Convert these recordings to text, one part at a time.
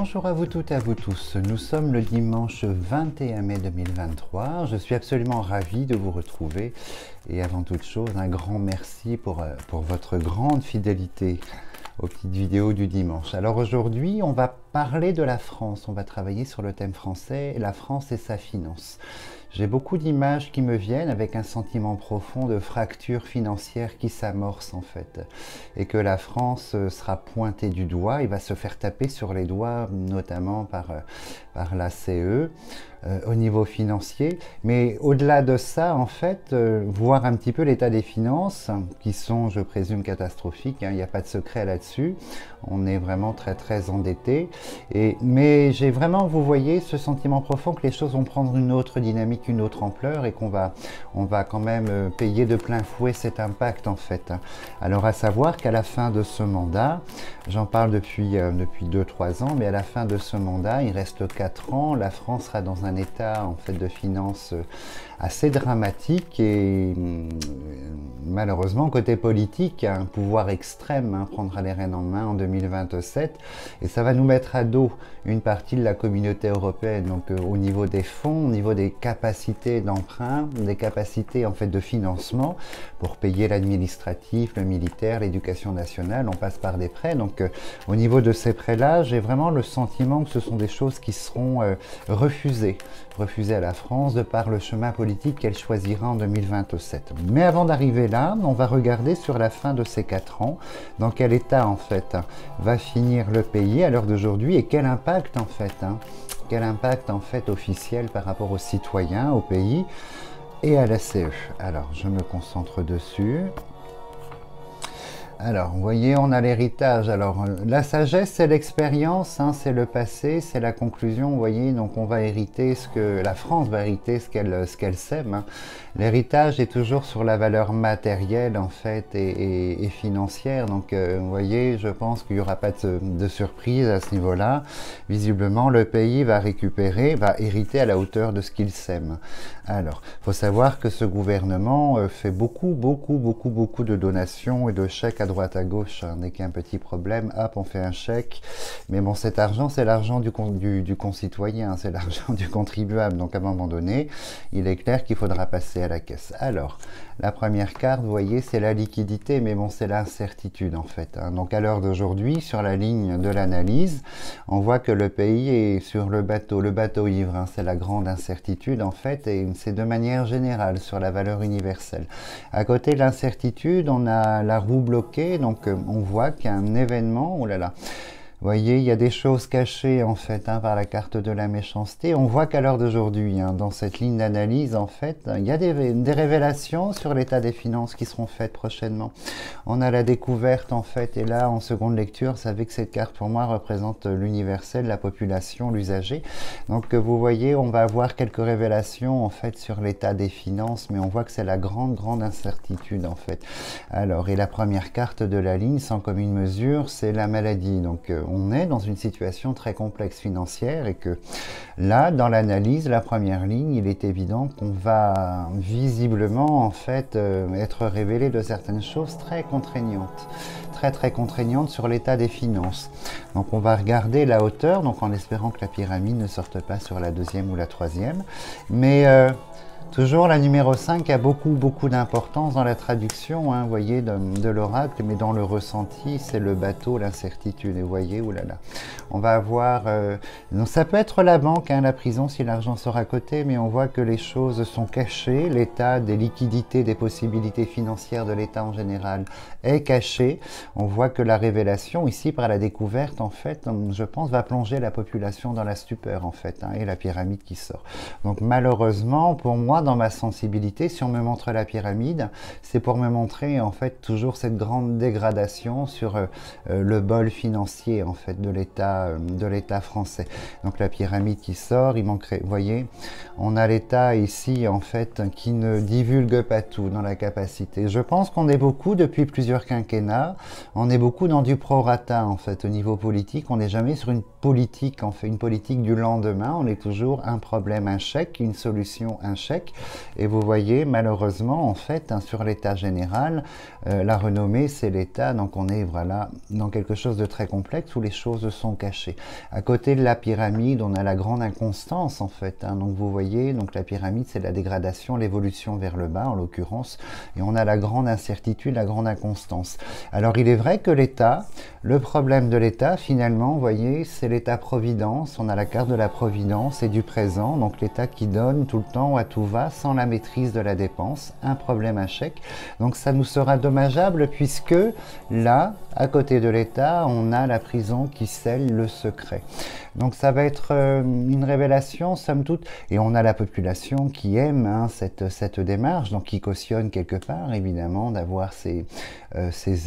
Bonjour à vous toutes et à vous tous. Nous sommes le dimanche 21 mai 2023. Je suis absolument ravi de vous retrouver. Et avant toute chose, un grand merci pour votre grande fidélité aux petites vidéos du dimanche. Alors aujourd'hui, on va parler de la France. On va travailler sur le thème français, la France et sa finance. J'ai beaucoup d'images qui me viennent avec un sentiment profond de fracture financière qui s'amorce en fait. Et que la France sera pointée du doigt et va se faire taper sur les doigts, notamment par la CE. Au niveau financier, mais au-delà de ça, en fait, voir un petit peu l'état des finances, qui sont, je présume, catastrophiques, hein, il n'y a pas de secret là-dessus, on est vraiment très endetté, mais j'ai vraiment, vous voyez, ce sentiment profond que les choses vont prendre une autre dynamique, une autre ampleur, et on va quand même payer de plein fouet cet impact, en fait. Alors, à savoir qu'à la fin de ce mandat, j'en parle depuis 2-3 ans, mais à la fin de ce mandat, il reste 4 ans, la France sera dans un état en fait de finances assez dramatique et malheureusement côté politique un pouvoir extrême prendra les rênes en main en 2027 et ça va nous mettre à dos une partie de la communauté européenne, donc au niveau des fonds, au niveau des capacités d'emprunt, des capacités en fait de financement pour payer l'administratif, le militaire, l'éducation nationale, on passe par des prêts, donc au niveau de ces prêts là j'ai vraiment le sentiment que ce sont des choses qui seront refusées à la France de par le chemin politique qu'elle choisira en 2027. Mais avant d'arriver là, on va regarder sur la fin de ces 4 ans, dans quel état en fait va finir le pays à l'heure d'aujourd'hui et quel impact en fait, officiel par rapport aux citoyens, au pays et à la CE. Alors, je me concentre dessus. Alors, vous voyez, on a l'héritage. Alors, la sagesse, c'est l'expérience, hein, c'est le passé, c'est la conclusion, vous voyez. Donc, on va hériter la France va hériter ce qu'elle sème. Hein. L'héritage est toujours sur la valeur matérielle, en fait, et financière. Donc, vous voyez, je pense qu'il n'y aura pas de surprise à ce niveau-là. Visiblement, le pays va hériter à la hauteur de ce qu'il sème. Alors, il faut savoir que ce gouvernement fait beaucoup de donations et de chèques à droite à gauche. Hein. Dès qu'il y a un petit problème, hop, on fait un chèque. Mais bon, cet argent, c'est l'argent du concitoyen, c'est l'argent du contribuable. Donc, à un moment donné, il est clair qu'il faudra passer à la caisse. Alors, la première carte, vous voyez, c'est la liquidité, mais bon, c'est l'incertitude, en fait. Hein. Donc, à l'heure d'aujourd'hui, sur la ligne de l'analyse, on voit que le pays est sur le bateau ivre. Hein. C'est la grande incertitude, en fait, et c'est de manière générale sur la valeur universelle. À côté de l'incertitude, on a la roue bloquée, donc on voit qu'il y a un événement, oh là là, vous voyez, il y a des choses cachées en fait par la carte de la méchanceté. On voit qu'à l'heure d'aujourd'hui, dans cette ligne d'analyse, en fait, il y a des révélations sur l'état des finances qui seront faites prochainement. On a la découverte en fait, et là, en seconde lecture, vous savez que cette carte pour moi représente l'universel, la population, l'usager. Donc vous voyez, on va avoir quelques révélations en fait sur l'état des finances, mais on voit que c'est la grande incertitude en fait. Alors, et la première carte de la ligne, sans commune mesure, c'est la maladie. Donc on est dans une situation très complexe financière et que là, dans l'analyse, la première ligne, il est évident qu'on va visiblement en fait être révélé de certaines choses très contraignantes sur l'état des finances. Donc on va regarder la hauteur, donc en espérant que la pyramide ne sorte pas sur la deuxième ou la troisième, mais toujours la numéro 5 a beaucoup d'importance dans la traduction, hein, vous voyez, de l'oracle, mais dans le ressenti, c'est le bateau, l'incertitude, et vous voyez, oulala. On va avoir, donc ça peut être la banque, hein, la prison, si l'argent sort à côté, mais on voit que les choses sont cachées, l'état des liquidités, des possibilités financières de l'État en général est caché. On voit que la révélation, ici, par la découverte, en fait, je pense, va plonger la population dans la stupeur, en fait, hein, et la pyramide qui sort. Donc malheureusement, pour moi, dans ma sensibilité, si on me montre la pyramide, c'est pour me montrer en fait toujours cette grande dégradation sur le bol financier en fait de l'État français. Donc la pyramide qui sort, il manquerait, vous voyez, on a l'État ici en fait qui ne divulgue pas tout dans la capacité. Je pense qu'on est beaucoup depuis plusieurs quinquennats, on est beaucoup dans du prorata en fait au niveau politique, on n'est jamais sur une politique, en fait une politique du lendemain, on est toujours un problème, un chèque, une solution, un chèque. échec. Et vous voyez, malheureusement, en fait, hein, sur l'état général, la renommée, c'est l'état, donc on est voilà, dans quelque chose de très complexe où les choses sont cachées. À côté de la pyramide, on a la grande inconstance, en fait. Hein, donc vous voyez, donc la pyramide, c'est la dégradation, l'évolution vers le bas, en l'occurrence, et on a la grande incertitude, la grande inconstance. Alors il est vrai que l'état, le problème de l'état, finalement, vous voyez, c'est l'état-providence. On a la carte de la providence et du présent, donc l'état qui donne tout le temps à tout va, sans la maîtrise de la dépense, un problème, un chèque. Donc ça nous sera dommageable puisque là, à côté de l'état, on a la prison qui scelle le secret. Donc ça va être une révélation, somme toute, et on a la population qui aime hein, cette démarche, donc qui cautionne quelque part, évidemment, d'avoir ces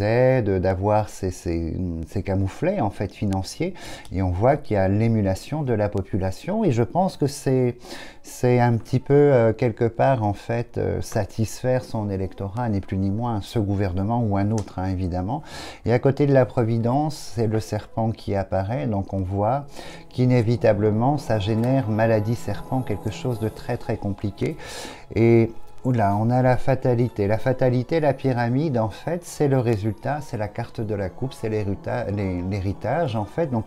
aides, d'avoir ces camouflets, en fait, financiers, et on voit qu'il y a l'émulation de la population, et je pense que c'est un petit peu, quelque part, en fait, satisfaire son électorat, ni plus ni moins, ce gouvernement ou un autre, hein, évidemment. Et à côté de la Providence, c'est le serpent qui apparaît, donc on voit qu'inévitablement, ça génère maladie serpent, quelque chose de très très compliqué. Et oula, on a la fatalité. La fatalité, la pyramide, en fait, c'est le résultat, c'est la carte de la coupe, c'est l'héritage, en fait. Donc,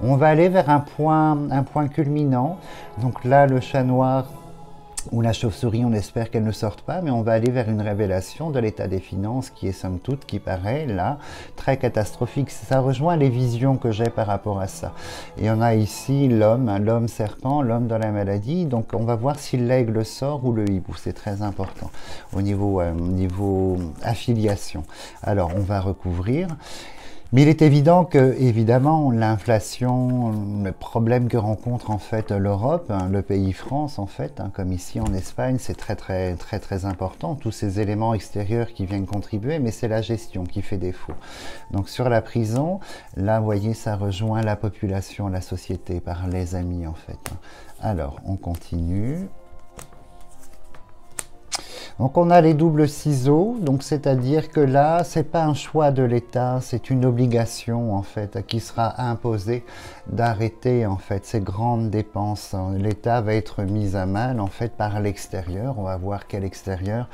on va aller vers un point culminant. Donc là, le chat noir ou la chauve-souris, on espère qu'elle ne sorte pas, mais on va aller vers une révélation de l'état des finances qui est somme toute, qui paraît là, très catastrophique. Ça rejoint les visions que j'ai par rapport à ça. Et on a ici l'homme, hein, l'homme serpent, l'homme dans la maladie. Donc on va voir si l'aigle sort ou le hibou, c'est très important au niveau affiliation. Alors on va recouvrir. Mais il est évident que, évidemment, l'inflation, le problème que rencontre en fait l'Europe, hein, le pays France en fait, hein, comme ici en Espagne, c'est très important. Tous ces éléments extérieurs qui viennent contribuer, mais c'est la gestion qui fait défaut. Donc sur la prison, là, vous voyez, ça rejoint la population, la société, par les amis en fait. Alors, on continue. Donc on a les doubles ciseaux, donc c'est-à-dire que là, c'est pas un choix de l'État, c'est une obligation en fait qui sera imposée d'arrêter en fait ces grandes dépenses. L'État va être mis à mal en fait par l'extérieur, on va voir quel extérieur,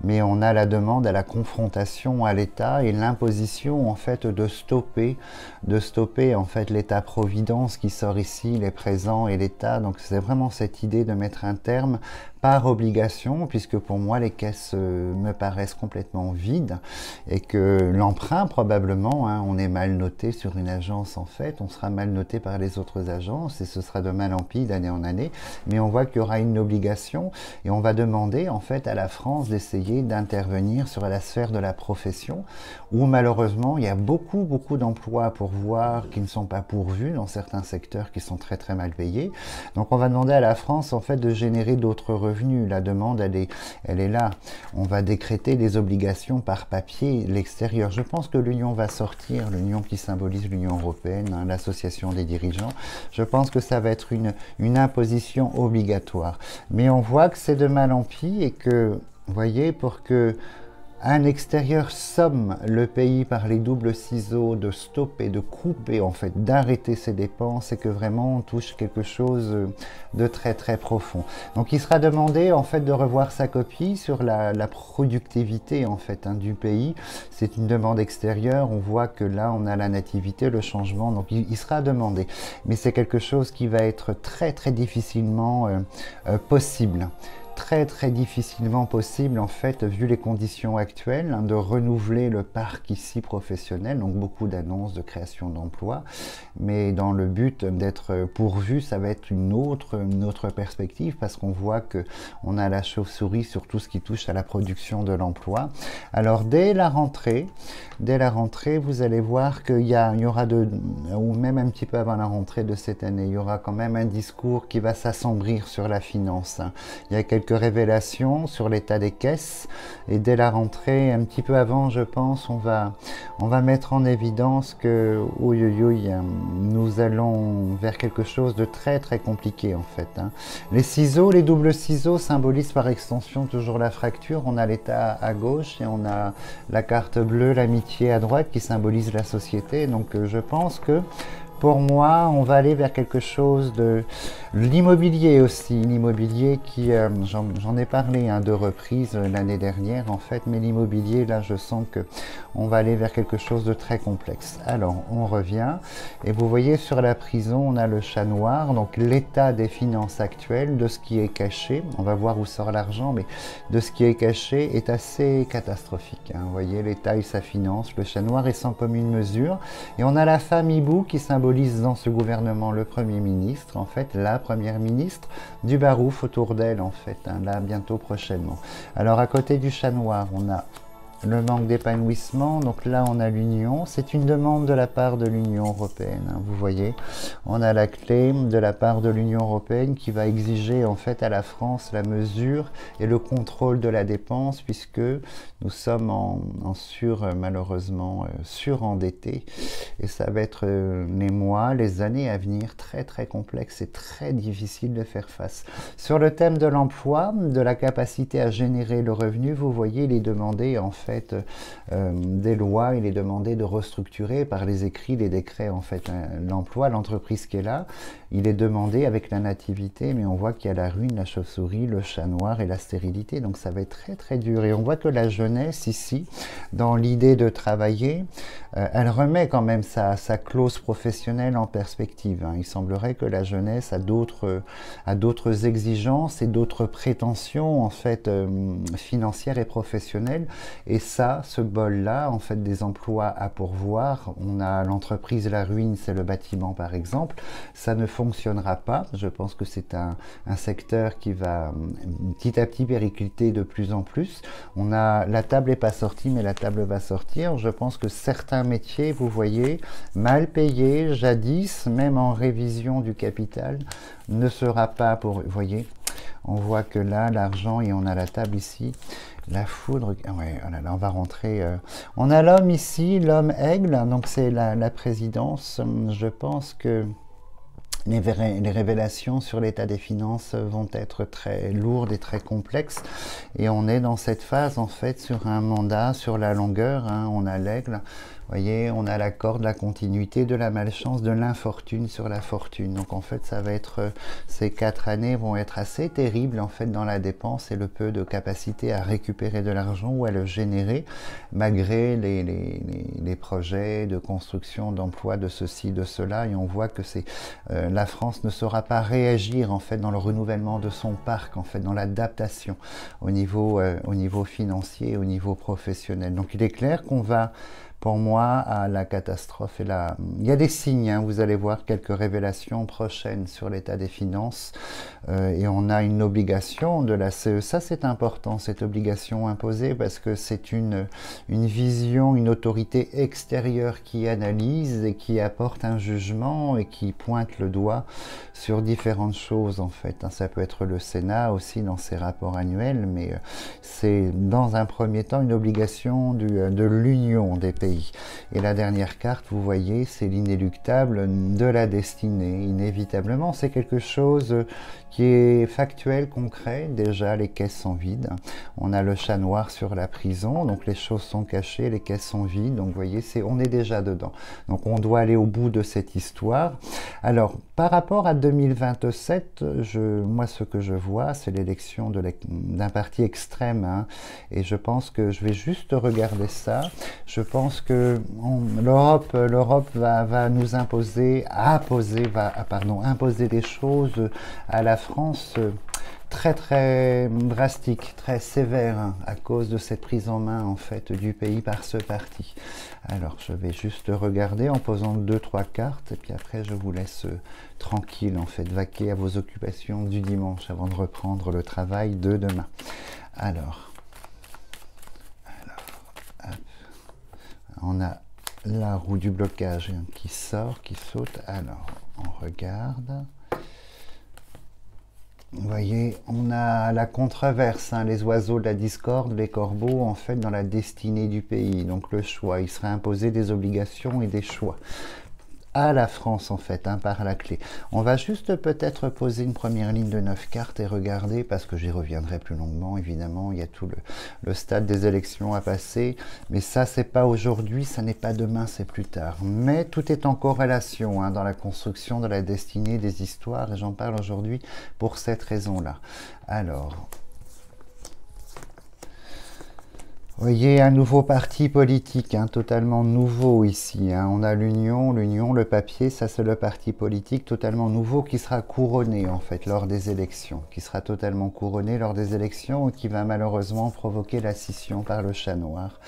mais on a la demande à la confrontation à l'État et l'imposition en fait de stopper en fait l'État-providence qui sort ici, les présents et l'État. Donc c'est vraiment cette idée de mettre un terme par obligation, puisque pour moi les caisses me paraissent complètement vides et que l'emprunt probablement, hein, on est mal noté sur une agence en fait, on sera mal noté par les autres agences et ce sera de mal en pis d'année en année, mais on voit qu'il y aura une obligation et on va demander en fait à la France d'essayer d'intervenir sur la sphère de la profession où malheureusement il y a beaucoup d'emplois à pourvoir qui ne sont pas pourvus dans certains secteurs qui sont très mal payés. Donc on va demander à la France en fait de générer d'autres revenus. La demande, elle est là. On va décréter des obligations par papier, l'extérieur. Je pense que l'Union va sortir, l'Union qui symbolise l'Union européenne, hein, l'association des dirigeants. Je pense que ça va être une imposition obligatoire. Mais on voit que c'est de mal en pis et que, vous voyez, pour que un extérieur somme le pays par les doubles ciseaux de stopper, de couper, en fait, d'arrêter ses dépenses et que vraiment on touche quelque chose de très profond. Donc il sera demandé en fait de revoir sa copie sur la productivité en fait hein, du pays. C'est une demande extérieure, on voit que là on a la nativité, le changement, donc il sera demandé. Mais c'est quelque chose qui va être très difficilement possible. Très difficilement possible en fait vu les conditions actuelles hein, de renouveler le parc ici professionnel, donc beaucoup d'annonces de création d'emplois, mais dans le but d'être pourvu, ça va être une autre perspective parce qu'on voit que on a la chauve-souris sur tout ce qui touche à la production de l'emploi. Alors dès la rentrée, vous allez voir qu'il y aura ou même un petit peu avant la rentrée de cette année, il y aura quand même un discours qui va s'assombrir sur la finance. Hein. Il y a quelques révélations sur l'état des caisses et dès la rentrée, un petit peu avant je pense, on va mettre en évidence que nous allons vers quelque chose de très compliqué en fait. Hein. Les ciseaux, les doubles ciseaux symbolisent par extension toujours la fracture. On a l'état à gauche et on a la carte bleue, l'amitié à droite qui symbolise la société. Donc je pense que pour moi, on va aller vers quelque chose de l'immobilier aussi. L'immobilier qui, j'en ai parlé à deux reprises l'année dernière en fait, mais l'immobilier, là, je sens que on va aller vers quelque chose de très complexe. Alors, on revient et vous voyez sur la prison, on a le chat noir, donc l'état des finances actuelles, de ce qui est caché. On va voir où sort l'argent, mais de ce qui est caché est assez catastrophique. Hein. Vous voyez, l'État et sa finance, le chat noir est sans commune mesure. Et on a la femme hibou qui symbolise dans ce gouvernement le Premier ministre, en fait, la Première ministre, du barouf autour d'elle, en fait, hein, là, bientôt prochainement. Alors, à côté du chat noir, on a le manque d'épanouissement, donc là on a l'Union, c'est une demande de la part de l'Union européenne, hein, vous voyez, on a la clé de la part de l'Union européenne qui va exiger en fait à la France la mesure et le contrôle de la dépense puisque nous sommes malheureusement surendettés et ça va être les mois, les années à venir très très complexes et très difficile de faire face. Sur le thème de l'emploi, de la capacité à générer le revenu, vous voyez, il est demandé en fait des lois, il est demandé de restructurer par les écrits, les décrets en fait l'emploi, l'entreprise qui est là, il est demandé avec la nativité, mais on voit qu'il y a la ruine, la chauve-souris, le chat noir et la stérilité, donc ça va être très très dur et on voit que la jeunesse ici, dans l'idée de travailler, elle remet quand même sa clause professionnelle en perspective, hein. Il semblerait que la jeunesse a d'autres exigences et d'autres prétentions en fait financières et professionnelles et ça, ce bol-là, en fait, des emplois à pourvoir, on a l'entreprise La Ruine, c'est le bâtiment par exemple, ça ne fonctionnera pas. Je pense que c'est un secteur qui va petit à petit péricliter de plus en plus. On a, la table n'est pas sortie, mais la table va sortir. Je pense que certains métiers, vous voyez, mal payés, jadis, même en révision du capital, ne sera pas pour, vous voyez, on voit que là, l'argent, et on a la table ici, la foudre, ouais, oh là là, on va rentrer. On a l'homme ici, l'homme aigle, donc c'est la présidence. Je pense que les révélations sur l'état des finances vont être très lourdes et très complexes. Et on est dans cette phase, en fait, sur un mandat, sur la longueur. Hein, on a l'aigle. Vous voyez, on a la corde, la continuité, de la malchance, de l'infortune sur la fortune. Donc en fait, ça va être, ces 4 années vont être assez terribles en fait dans la dépense et le peu de capacité à récupérer de l'argent ou à le générer, malgré les projets de construction, d'emploi, de ceci, de cela. Et on voit que c'est la France ne saura pas réagir en fait dans le renouvellement de son parc, en fait dans l'adaptation au niveau financier, au niveau professionnel. Donc il est clair qu'on va, pour moi, à la catastrophe. Et là, il y a des signes, hein, vous allez voir quelques révélations prochaines sur l'état des finances. Et on a une obligation de la CE. Ça, c'est important, cette obligation imposée, parce que c'est une vision, une autorité extérieure qui analyse et qui apporte un jugement et qui pointe le doigt sur différentes choses, en fait. Ça peut être le Sénat aussi dans ses rapports annuels, mais c'est dans un premier temps une obligation de l'union des pays. Et la dernière carte, vous voyez, c'est l'inéluctable de la destinée. Inévitablement, c'est quelque chose qui est factuel, concret. Déjà, les caisses sont vides. On a le chat noir sur la prison, donc les choses sont cachées, les caisses sont vides. Donc, vous voyez, on est déjà dedans. Donc, on doit aller au bout de cette histoire. Alors, par rapport à 2027, moi, ce que je vois, c'est l'élection d'un parti extrême. Hein, et je pense que je vais juste regarder ça. Je pense que l'Europe va nous imposer des choses à la France très très drastique, très sévère, hein, à cause de cette prise en main en fait du pays par ce parti. Alors je vais juste regarder en posant 2-3 cartes et puis après je vous laisse tranquille en fait, vaquer à vos occupations du dimanche avant de reprendre le travail de demain. Alors hop. On a la roue du blocage qui sort, qui saute. Alors on regarde. Vous voyez, on a la controverse, hein, les oiseaux de la discorde, les corbeaux, en fait, dans la destinée du pays. Donc le choix, il serait imposé des obligations et des choix. à la France en fait, hein, par la clé. On va juste peut-être poser une première ligne de 9 cartes et regarder, parce que j'y reviendrai plus longuement, évidemment, il y a tout le stade des élections à passer, mais ça c'est pas aujourd'hui, ça n'est pas demain, c'est plus tard. Mais tout est en corrélation, hein, dans la construction de la destinée des histoires, et j'en parle aujourd'hui pour cette raison-là. Alors... Vous voyez, un nouveau parti politique, hein, totalement nouveau ici. Hein. On a l'Union, le papier, ça c'est le parti politique totalement nouveau qui sera couronné en fait lors des élections. Qui sera totalement couronné lors des élections et qui va malheureusement provoquer la scission par le chat noir.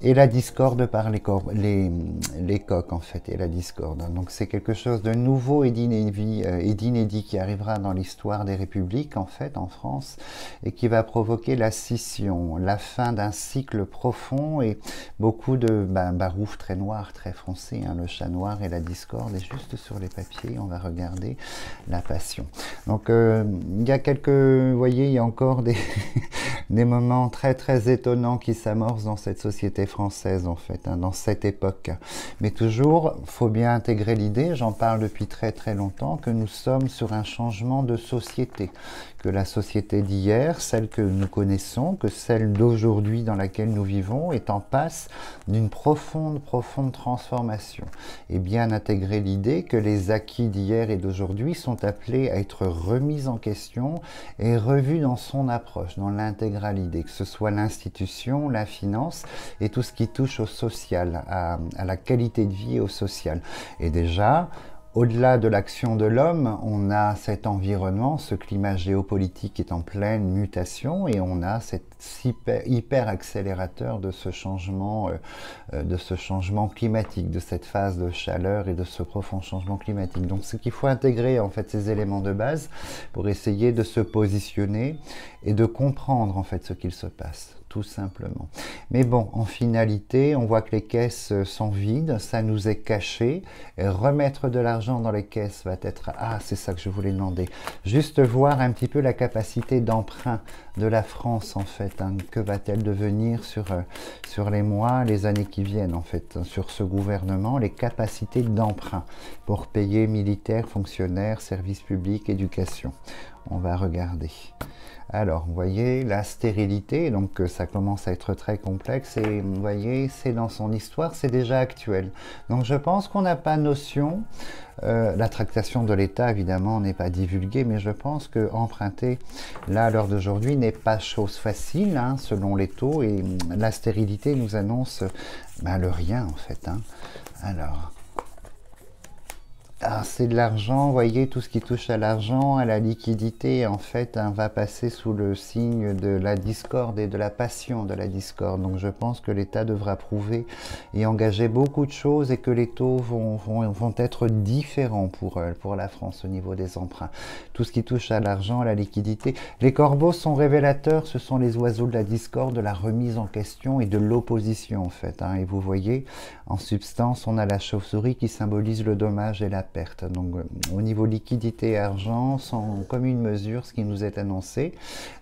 Et la discorde par les coqs en fait, et la discorde. Donc c'est quelque chose de nouveau et d'inédit qui arrivera dans l'histoire des républiques en fait, en France, et qui va provoquer la scission, la fin d'un cycle profond et beaucoup de barouf très noir, très foncé, hein, le chat noir et la discorde. Et juste sur les papiers, on va regarder la passion. Donc il y a quelques, vous voyez, il y a encore des, des moments très très étonnants qui s'amorcent dans cette société française en fait, hein, dans cette époque. Mais toujours, il faut bien intégrer l'idée, j'en parle depuis très très longtemps, que nous sommes sur un changement de société, que la société d'hier, celle que nous connaissons, que celle d'aujourd'hui dans laquelle nous vivons, est en passe d'une profonde transformation. Et bien intégrer l'idée que les acquis d'hier et d'aujourd'hui sont appelés à être remis en question et revus dans son approche, dans l'intégralité, que ce soit l'institution, la finance et tout ce qui touche au social, à la qualité de vie et au social. Et déjà, au-delà de l'action de l'homme, on a cet environnement, ce climat géopolitique qui est en pleine mutation, et on a cet hyper accélérateur de ce changement climatique, de cette phase de chaleur et de ce profond changement climatique. Donc ce qu'il faut intégrer en fait ces éléments de base pour essayer de se positionner et de comprendre en fait ce qu'il se passe. Tout simplement. Mais bon, en finalité, on voit que les caisses sont vides, ça nous est caché. Et remettre de l'argent dans les caisses va être... Ah, c'est ça que je voulais demander. Juste voir un petit peu la capacité d'emprunt de la France, en fait. Hein. Que va-t-elle devenir sur les mois, les années qui viennent, en fait, sur ce gouvernement, les capacités d'emprunt pour payer militaires, fonctionnaires, services publics, éducation. On va regarder. Alors, vous voyez, la stérilité, donc ça commence à être très complexe et vous voyez, c'est dans son histoire, c'est déjà actuel. Donc je pense qu'on n'a pas notion, la tractation de l'État évidemment n'est pas divulguée, mais je pense que emprunter là à l'heure d'aujourd'hui n'est pas chose facile, hein, selon les taux, et la stérilité nous annonce le rien en fait. Hein. Alors... Ah, c'est de l'argent, vous voyez, tout ce qui touche à l'argent, à la liquidité, en fait, hein, va passer sous le signe de la discorde et de la passion de la discorde. Donc je pense que l'État devra prouver et engager beaucoup de choses et que les taux vont être différents pour la France au niveau des emprunts. Tout ce qui touche à l'argent, à la liquidité. Les corbeaux sont révélateurs, ce sont les oiseaux de la discorde, de la remise en question et de l'opposition, en fait. Hein. Et vous voyez, en substance, on a la chauve-souris qui symbolise le dommage et la perte. Donc au niveau liquidité et argent, sont comme une mesure ce qui nous est annoncé.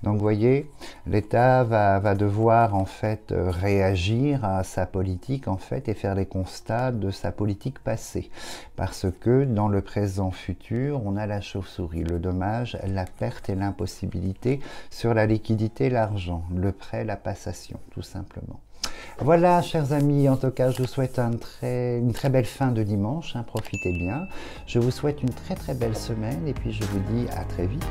Donc vous voyez, l'État va devoir en fait réagir à sa politique en fait et faire les constats de sa politique passée. Parce que dans le présent futur, on a la chauve-souris, le dommage, la perte et l'impossibilité sur la liquidité et l'argent, le prêt, la passation, tout simplement. Voilà, chers amis, en tout cas, je vous souhaite une très belle fin de dimanche, hein, profitez bien. Je vous souhaite une très belle semaine et puis je vous dis à très vite.